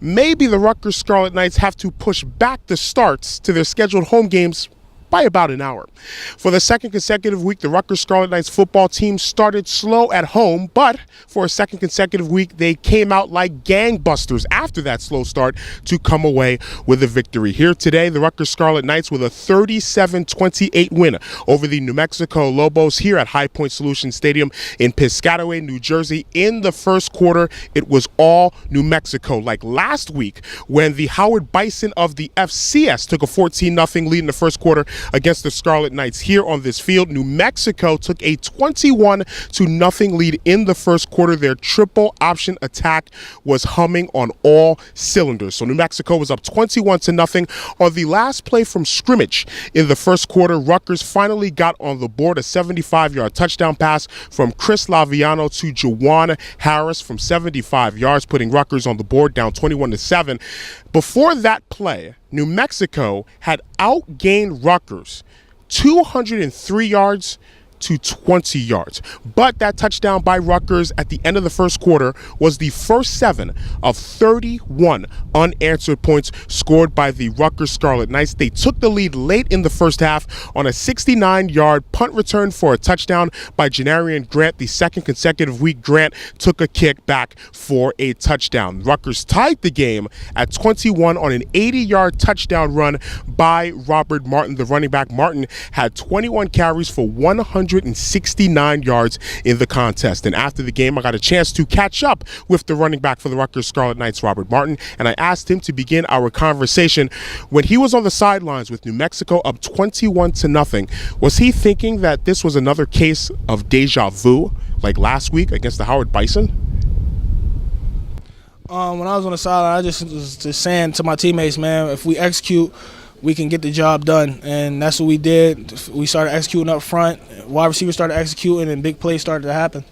maybe the Rutgers Scarlet Knights have to push back the starts to their scheduled home games by about an hour. For the second consecutive week, the Rutgers Scarlet Knights football team started slow at home, but for a second consecutive week, they came out like gangbusters after that slow start to come away with a victory. Here today, the Rutgers Scarlet Knights with a 37-28 win over the New Mexico Lobos here at High Point Solutions Stadium in Piscataway, New Jersey. In the first quarter, it was all New Mexico, like last week when the Howard Bison of the FCS took a 14-0 lead in the first quarter against the Scarlet Knights. Here on this field, New Mexico took a 21-0 lead in the first quarter. Their triple option attack was humming on all cylinders. So New Mexico was up 21-0 on the last play from scrimmage in the first quarter. Rutgers finally got on the board, a 75-yard touchdown pass from Chris Laviano to Jawan Harris from 75 yards, putting Rutgers on the board down 21-7. Before that play, New Mexico had outgained Rutgers 203 yards to 20 yards. But that touchdown by Rutgers at the end of the first quarter was the first 7 of 31 unanswered points scored by the Rutgers Scarlet Knights. They took the lead late in the first half on a 69-yard punt return for a touchdown by Janarian Grant. The second consecutive week, Grant took a kick back for a touchdown. Rutgers tied the game at 21 on an 80-yard touchdown run by Robert Martin. The running back Martin had 21 carries for 169 yards in the contest. And after the game, I got a chance to catch up with the running back for the Rutgers Scarlet Knights, Robert Martin, and I asked him to begin our conversation. When he was on the sidelines with New Mexico up 21-0, was he thinking that this was another case of deja vu, like last week against the Howard Bison? When I was on the sideline, I just was just saying to my teammates, man, if we execute, we can get the job done, and that's what we did. We started executing up front, wide receivers started executing, and big plays started to happen.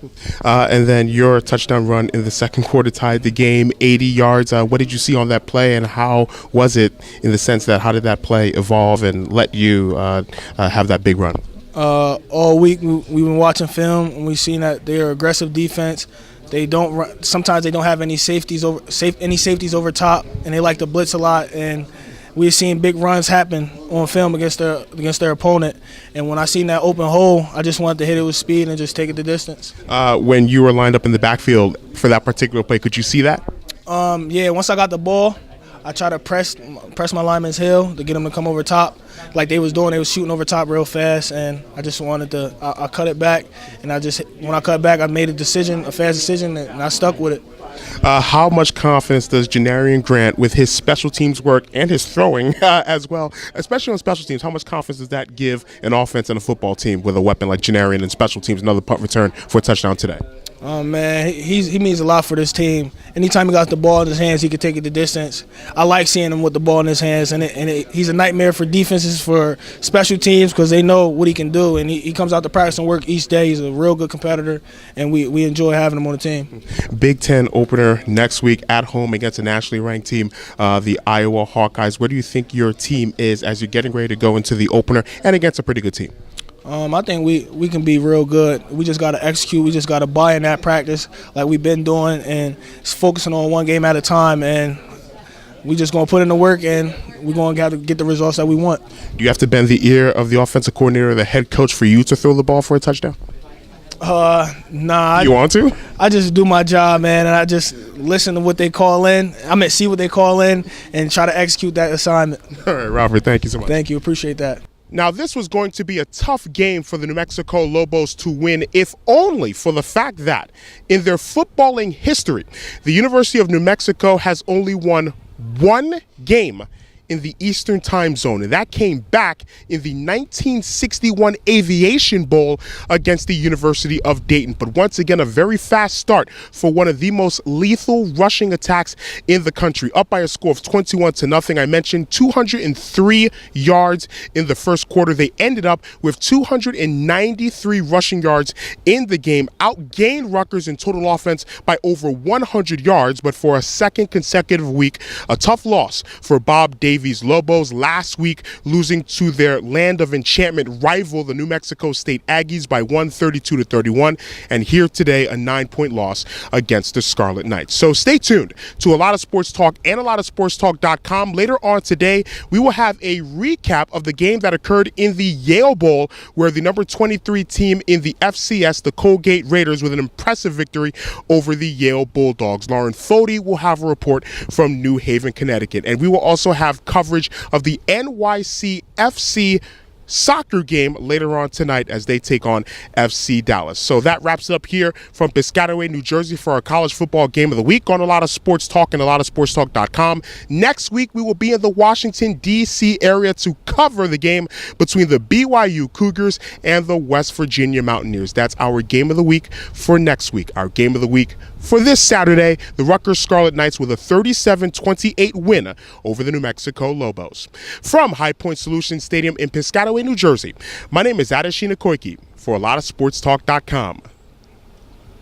And then your touchdown run in the second quarter tied the game, 80 yards. What did you see on that play, and how was it in the sense that how did that play evolve and let you have that big run? All week we've been watching film, and we've seen that they're aggressive defense. They don't run, sometimes they don't have any safeties over top, and they like to blitz a lot. And we've seen big runs happen on film against their opponent. And when I seen that open hole, I just wanted to hit it with speed and just take it the distance. When you were lined up in the backfield for that particular play, could you see that? Yeah, once I got the ball, I tried to press my lineman's heel to get him to come over top like they was doing. They was shooting over top real fast, and I just wanted to I cut it back, and when I cut back, I made a fast decision, and I stuck with it. How much confidence does Janarian Grant, with his special teams work and his throwing as well, especially on special teams, how much confidence does that give an offense and a football team with a weapon like Janarian and special teams, another punt return for a touchdown today? Oh, man, he means a lot for this team. Anytime he got the ball in his hands, he could take it the distance. I like seeing him with the ball in his hands, and he's a nightmare for defenses, for special teams, because they know what he can do, and he comes out to practice and work each day. He's a real good competitor, and we enjoy having him on the team. Big Ten opener next week at home against a nationally ranked team, the Iowa Hawkeyes. Where do you think your team is as you're getting ready to go into the opener and against a pretty good team? I think we can be real good. We just got to execute. We just got to buy in that practice like we've been doing and focusing on one game at a time. And we just going to put in the work, and we're going to have to get the results that we want. Do you have to bend the ear of the offensive coordinator or the head coach for you to throw the ball for a touchdown? Nah. You want to? I just do my job, man, and I just listen to what they call in. See what they call in and try to execute that assignment. All right, Robert, thank you so much. Thank you. Appreciate that. Now, this was going to be a tough game for the New Mexico Lobos to win, if only for the fact that in their footballing history, the University of New Mexico has only won one game in the Eastern Time Zone, and that came back in the 1961 Aviation Bowl against the University of Dayton. But once again, a very fast start for one of the most lethal rushing attacks in the country, up by a score of 21-0. I mentioned 203 yards in the first quarter. They ended up with 293 rushing yards in the game, outgained Rutgers in total offense by over 100 yards, but for a second consecutive week, a tough loss for Bob Davis Navy's Lobos last week, losing to their Land of Enchantment rival, the New Mexico State Aggies, by 132-31, and here today a 9-point loss against the Scarlet Knights. So stay tuned to A Lot of Sports Talk and ALotofSportsTalk.com. Later on today, we will have a recap of the game that occurred in the Yale Bowl, where the number 23 team in the FCS, the Colgate Raiders, with an impressive victory over the Yale Bulldogs. Lauren Fody will have a report from New Haven, Connecticut, and we will also have coverage of the NYCFC soccer game later on tonight as they take on FC Dallas. So that wraps it up here from Piscataway, New Jersey for our college football game of the week on A Lot of Sports Talk and ALotofSportsTalk.com. Next week, we will be in the Washington, D.C. area to cover the game between the BYU Cougars and the West Virginia Mountaineers. That's our game of the week for next week. Our game of the week for this Saturday, the Rutgers Scarlet Knights with a 37-28 win over the New Mexico Lobos. From High Point Solutions Stadium in Piscataway, New Jersey, my name is Adeshina Koike for ALotofSportsTalk.com.